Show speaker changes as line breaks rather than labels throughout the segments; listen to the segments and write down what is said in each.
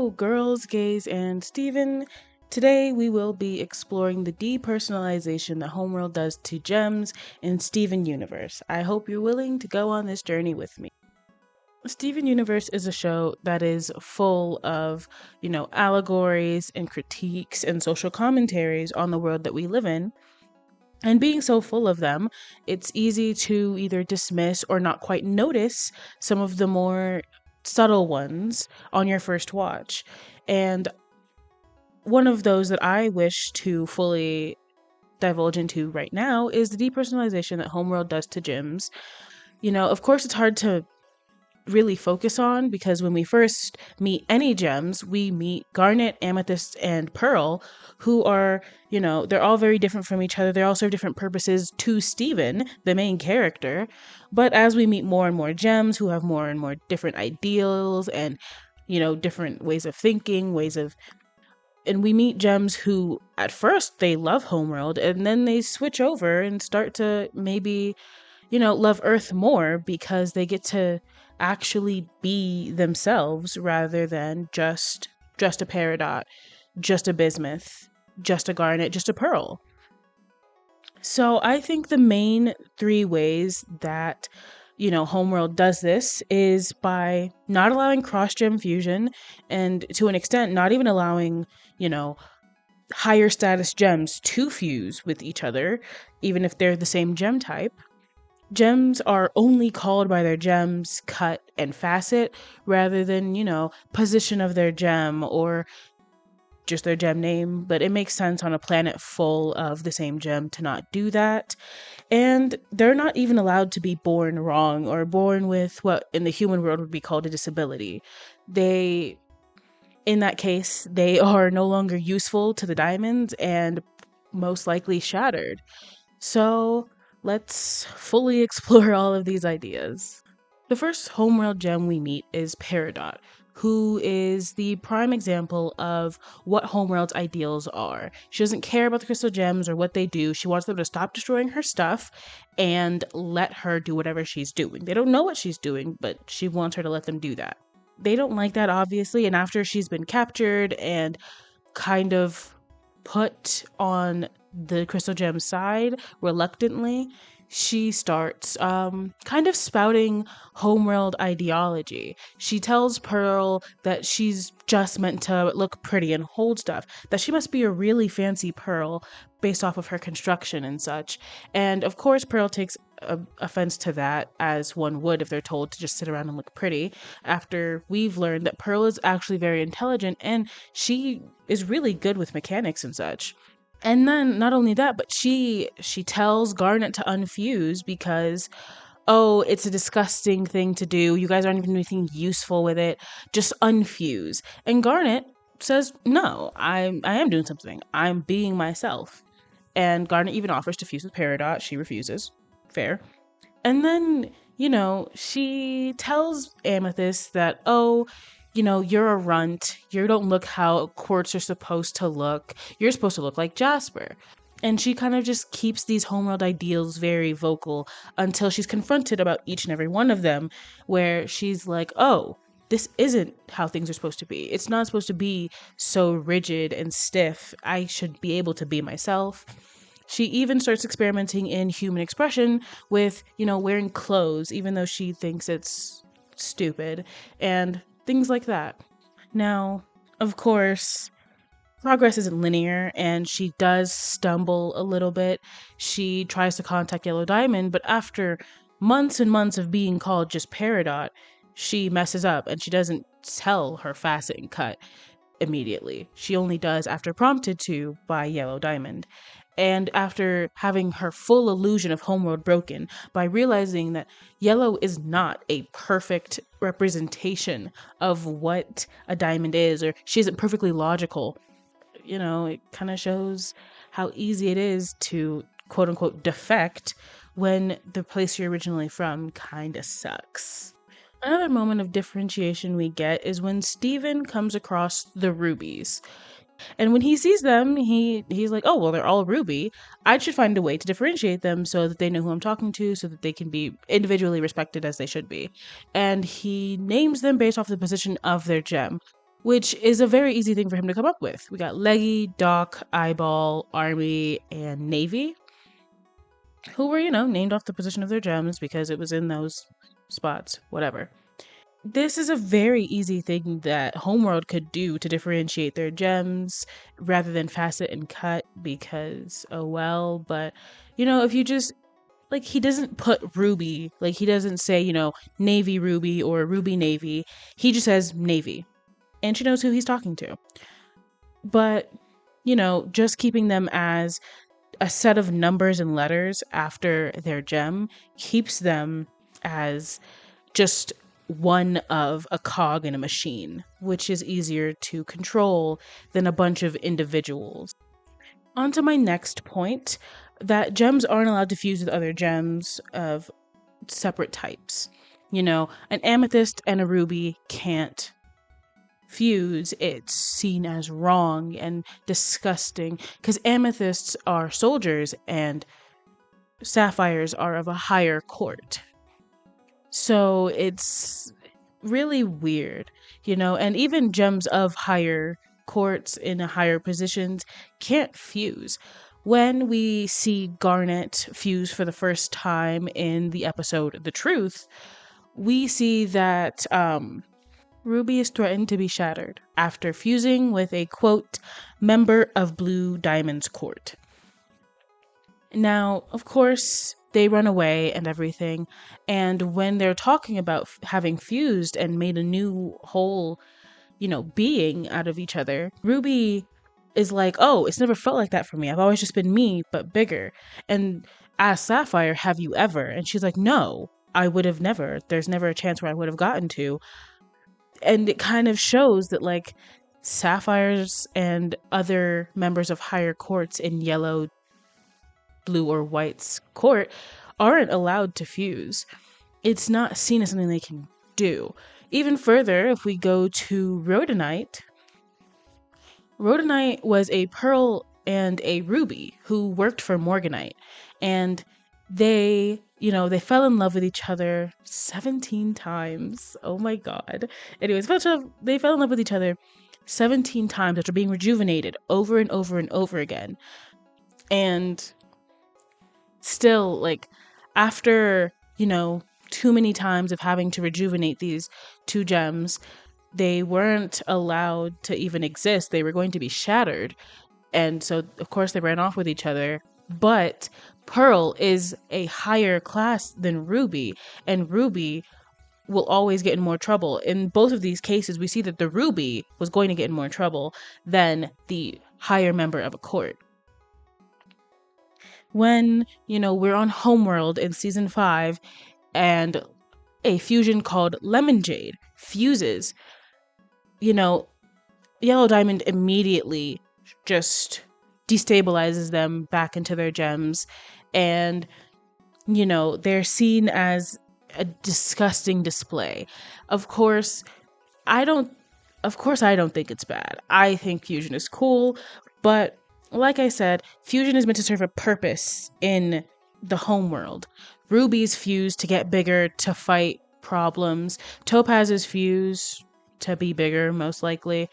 Hello, girls, gays, and Steven. Today we will be exploring the depersonalization that Homeworld does to gems in Steven Universe. I hope you're willing to go on this journey with me. Steven Universe is a show that is full of, allegories and critiques and social commentaries on the world that we live in. And being so full of them, it's easy to either dismiss or not quite notice some of the more subtle ones on your first watch. And one of those that I wish to fully divulge into right now is the depersonalization that Homeworld does to gyms. Of course, it's hard to really focus on because when we first meet any gems, we meet Garnet, Amethyst, and Pearl, who are, they're all very different from each other. They all serve different purposes to Steven, the main character. But as we meet more and more gems who have more and more different ideals and, different ways of thinking, and we meet gems who at first they love Homeworld and then they switch over and start to maybe love Earth more because they get to actually be themselves rather than just a Peridot, just a Bismuth, just a Garnet, just a Pearl. So I think the main three ways that Homeworld does this is by not allowing cross-gem fusion and to an extent not even allowing, higher status gems to fuse with each other, even if they're the same gem type. Gems are only called by their gem's cut and facet rather than, position of their gem or just their gem name. But it makes sense on a planet full of the same gem to not do that. And they're not even allowed to be born wrong or born with what in the human world would be called a disability. In that case, they are no longer useful to the diamonds and most likely shattered. So let's fully explore all of these ideas. The first Homeworld gem we meet is Peridot, who is the prime example of what Homeworld's ideals are. She doesn't care about the crystal gems or what they do. She wants them to stop destroying her stuff and let her do whatever she's doing. They don't know what she's doing, but she wants her to let them do that. They don't like that, obviously, and after she's been captured and kind of put on the crystal gem side reluctantly, she starts kind of spouting Homeworld ideology. She tells Pearl that she's just meant to look pretty and hold stuff, that she must be a really fancy Pearl based off of her construction and such. And of course, Pearl takes offense to that, as one would if they're told to just sit around and look pretty, after we've learned that Pearl is actually very intelligent and she is really good with mechanics and such. And then not only that, but she tells Garnet to unfuse because, oh, it's a disgusting thing to do. You guys aren't even doing anything useful with it. Just unfuse. And Garnet says, no, I am doing something. I'm being myself. And Garnet even offers to fuse with Peridot. She refuses. Fair. And then, she tells Amethyst that, oh, you're a runt. You don't look how quartz are supposed to look. You're supposed to look like Jasper. And she kind of just keeps these Homeworld ideals very vocal until she's confronted about each and every one of them, where she's like, oh, this isn't how things are supposed to be. It's not supposed to be so rigid and stiff. I should be able to be myself. She even starts experimenting in human expression with, wearing clothes, even though she thinks it's stupid, and things like that. Now, of course, progress isn't linear, and she does stumble a little bit. She tries to contact Yellow Diamond, but after months and months of being called just Peridot, she messes up, and she doesn't tell her facet and cut immediately. She only does after prompted to by Yellow Diamond. And after having her full illusion of Homeworld broken by realizing that Yellow is not a perfect representation of what a diamond is, or she isn't perfectly logical, it kind of shows how easy it is to quote unquote defect when the place you're originally from kind of sucks. Another moment of differentiation we get is when Steven comes across the rubies. And when he sees them, he's like, oh, well, they're all ruby. I should find a way to differentiate them so that they know who I'm talking to, so that they can be individually respected as they should be. And he names them based off the position of their gem, which is a very easy thing for him to come up with. We got Leggy, Doc, Eyeball, Army, and Navy, who were, named off the position of their gems because it was in those spots, whatever. This is a very easy thing that Homeworld could do to differentiate their gems rather than facet and cut because, oh well, but if you just like, he doesn't put Ruby, like he doesn't say, Navy Ruby or Ruby Navy. He just says Navy. And she knows who he's talking to. But, just keeping them as a set of numbers and letters after their gem keeps them as just one of a cog in a machine, which is easier to control than a bunch of individuals. On to my next point, that gems aren't allowed to fuse with other gems of separate types. An amethyst and a ruby can't fuse. It's seen as wrong and disgusting because amethysts are soldiers and sapphires are of a higher court. So it's really weird, and even gems of higher courts in higher positions can't fuse. When we see Garnet fuse for the first time in the episode The Truth, we see that Ruby is threatened to be shattered after fusing with a, quote, member of Blue Diamond's court. Now, of course, they run away and everything, and when they're talking about having fused and made a new whole, being out of each other, Ruby is like, oh, it's never felt like that for me. I've always just been me, but bigger. And asks Sapphire, have you ever? And she's like, no, I would have never. There's never a chance where I would have gotten to. And it kind of shows that, like, Sapphires and other members of higher courts in Yellow, Blue, or White's court aren't allowed to fuse. It's not seen as something they can do. Even further, if we go to Rhodonite was a pearl and a ruby who worked for Morganite. And they fell in love with each other 17 times. Oh my god. Anyways, they fell in love with each other 17 times after being rejuvenated over and over and over again. And still, like, after, too many times of having to rejuvenate these two gems, they weren't allowed to even exist. They were going to be shattered. And so, of course, they ran off with each other. But Pearl is a higher class than Ruby, and Ruby will always get in more trouble. In both of these cases, we see that the Ruby was going to get in more trouble than the higher member of a court. When, we're on Homeworld in season 5, and a fusion called Lemon Jade fuses, Yellow Diamond immediately just destabilizes them back into their gems, and they're seen as a disgusting display. Of course I don't think it's bad. I think fusion is cool, but like I said, fusion is meant to serve a purpose in the Homeworld. Ruby's fuse to get bigger, to fight problems. Topaz's fuse to be bigger, most likely.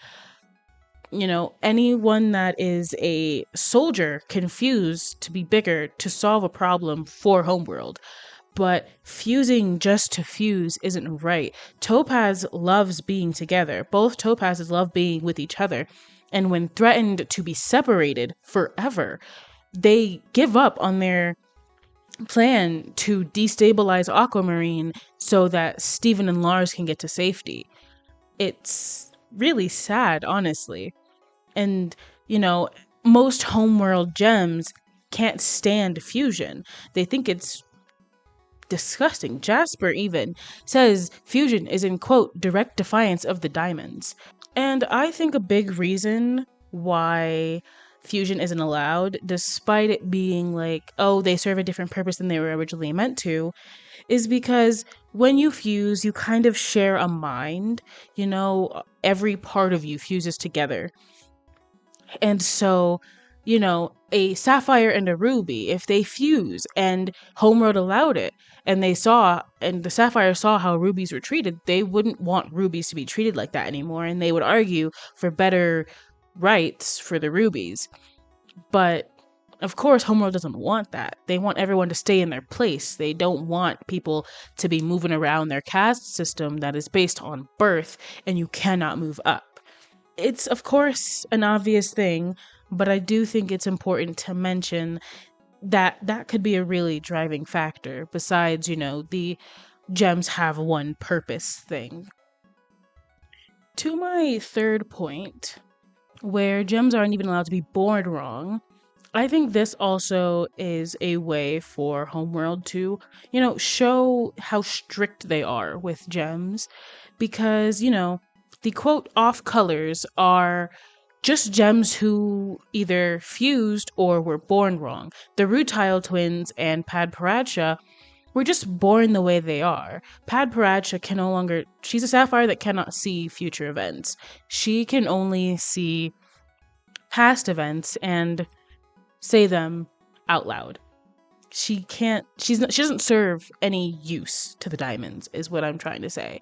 Anyone that is a soldier can fuse to be bigger to solve a problem for Homeworld. But fusing just to fuse isn't right. Topaz loves being together. Both Topazes love being with each other. And when threatened to be separated forever, they give up on their plan to destabilize Aquamarine so that Steven and Lars can get to safety. It's really sad, honestly. And, most Homeworld gems can't stand fusion. They think it's disgusting. Jasper even says fusion is in, quote, direct defiance of the diamonds. And I think a big reason why fusion isn't allowed, despite it being like, oh, they serve a different purpose than they were originally meant to, is because when you fuse, you kind of share a mind. Every part of you fuses together. And so a sapphire and a ruby, if they fuse and Homeworld allowed it, and the sapphire saw how rubies were treated, they wouldn't want rubies to be treated like that anymore, and they would argue for better rights for the rubies. But of course, Homeworld doesn't want that. They want everyone to stay in their place. They don't want people to be moving around their caste system that is based on birth, and you cannot move up. It's, of course, an obvious thing, but I do think it's important to mention that that could be a really driving factor besides, the gems have one purpose thing. To my third point, where gems aren't even allowed to be born wrong, I think this also is a way for Homeworld to, show how strict they are with gems because, the quote off colors are just gems who either fused or were born wrong. The Rutile twins and Padparadscha were just born the way they are. Padparadscha can no longer, she's a sapphire that cannot see future events. She can only see past events and say them out loud. She doesn't serve any use to the diamonds, is what I'm trying to say.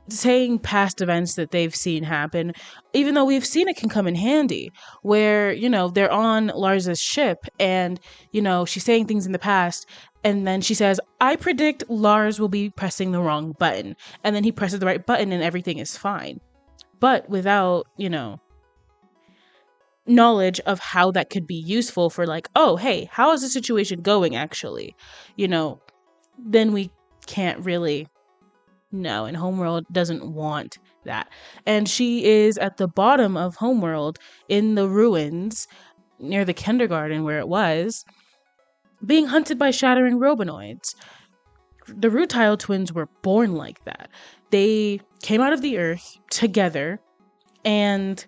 Saying past events that they've seen happen, even though we've seen it can come in handy, where, they're on Lars's ship and, she's saying things in the past, and then she says, I predict Lars will be pressing the wrong button. And then he presses the right button and everything is fine. But without, knowledge of how that could be useful for like, oh, hey, how is the situation going actually? Then we can't really know. And Homeworld doesn't want that. And she is at the bottom of Homeworld in the ruins near the kindergarten where it was, being hunted by shattering robonoids. The Rutile twins were born like that. They came out of the earth together, and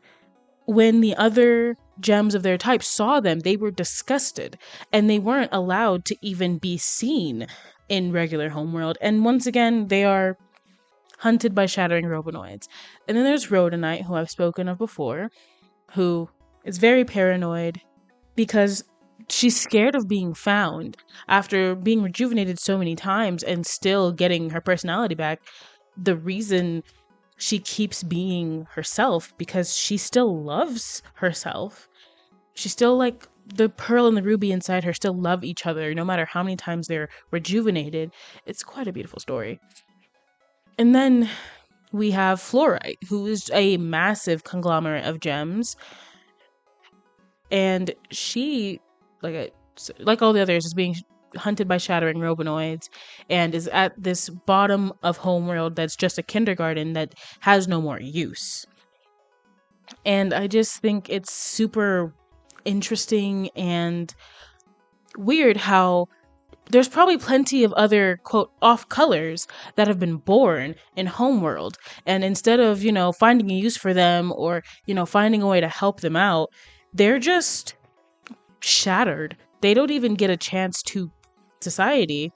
when the other gems of their type saw them, they were disgusted, and they weren't allowed to even be seen in regular Homeworld. And once again, they are hunted by shattering robonoids. And then there's Rhodonite, who I've spoken of before, who is very paranoid because she's scared of being found after being rejuvenated so many times and still getting her personality back. The reason she keeps being herself because she still loves herself. She still, like, the pearl and the ruby inside her still love each other no matter how many times they're rejuvenated. It's quite a beautiful story. And then we have Fluorite, who is a massive conglomerate of gems, and she, like all the others, is being hunted by shattering robonoids and is at this bottom of Homeworld that's just a kindergarten that has no more use. And I just think it's super interesting and weird how there's probably plenty of other quote off colors that have been born in Homeworld, and instead of, finding a use for them or, finding a way to help them out, they're just shattered. They don't even get a chance to society.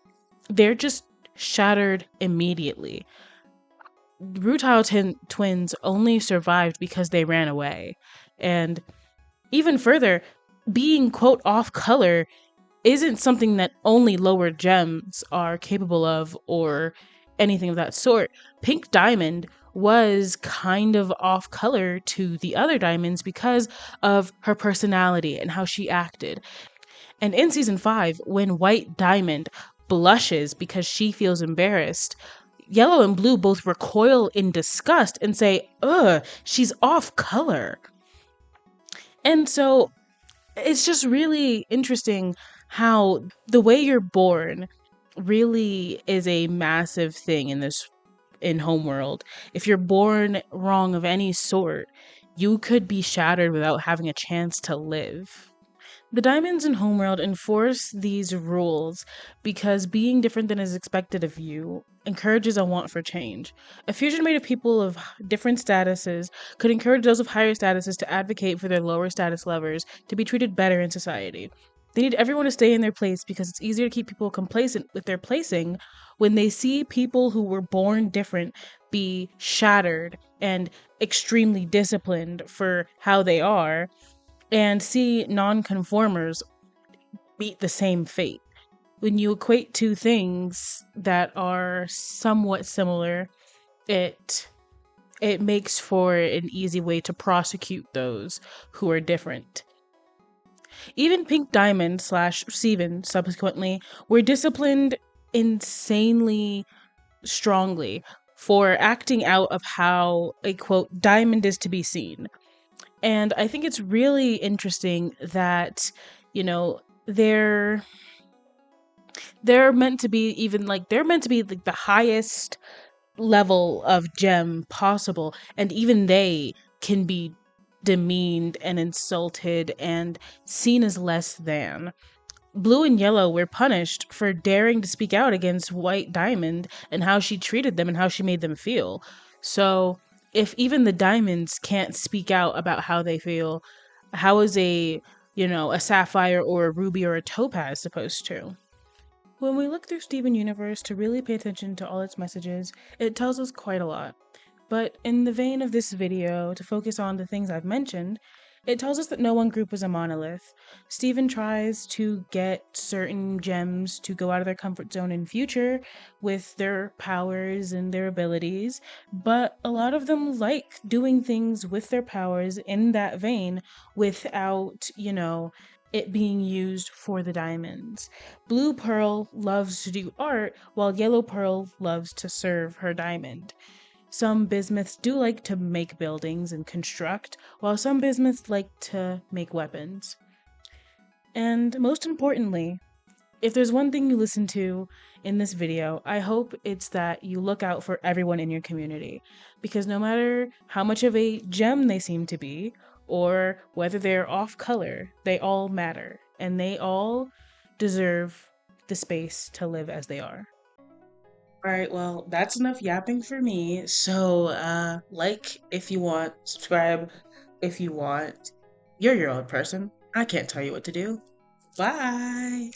They're just shattered immediately. Rutile twins only survived because they ran away. And even further, being quote off color isn't something that only lower gems are capable of or anything of that sort. Pink Diamond was kind of off color to the other diamonds because of her personality and how she acted. And in season 5, when White Diamond blushes because she feels embarrassed, Yellow and Blue both recoil in disgust and say, ugh, she's off color. And so it's just really interesting how the way you're born really is a massive thing in Homeworld. If you're born wrong of any sort, you could be shattered without having a chance to live. The diamonds in Homeworld enforce these rules because being different than is expected of you encourages a want for change. A fusion made of people of different statuses could encourage those of higher statuses to advocate for their lower status lovers to be treated better in society. They need everyone to stay in their place because it's easier to keep people complacent with their placing when they see people who were born different be shattered and extremely disciplined for how they are. and see nonconformers meet the same fate. When you equate two things that are somewhat similar, it it makes for an easy way to prosecute those who are different. Even Pink Diamond slash Steven subsequently were disciplined insanely strongly for acting out of how a quote diamond is to be seen. And I think it's really interesting that, you know, they're they're meant to be even like they're meant to be like the highest level of gem possible, and even they can be demeaned and insulted and seen as less than. Blue and Yellow were punished for daring to speak out against White Diamond and how she treated them and how she made them feel. So, if even the diamonds can't speak out about how they feel, how is a sapphire or a ruby or a topaz supposed to? When we look through Steven Universe to really pay attention to all its messages, it tells us quite a lot. But in the vein of this video, to focus on the things I've mentioned, it tells us that no one group is a monolith. Steven tries to get certain gems to go out of their comfort zone in future with their powers and their abilities, but a lot of them like doing things with their powers in that vein without, it being used for the diamonds. Blue Pearl loves to do art, while Yellow Pearl loves to serve her diamond. Some bismuths do like to make buildings and construct, while some bismuths like to make weapons. And most importantly, if there's one thing you listen to in this video, I hope it's that you look out for everyone in your community. Because no matter how much of a gem they seem to be, or whether they're off color, they all matter. And they all deserve the space to live as they are. All right, well, that's enough yapping for me. So, like if you want, subscribe if you want. You're your own person. I can't tell you what to do. Bye.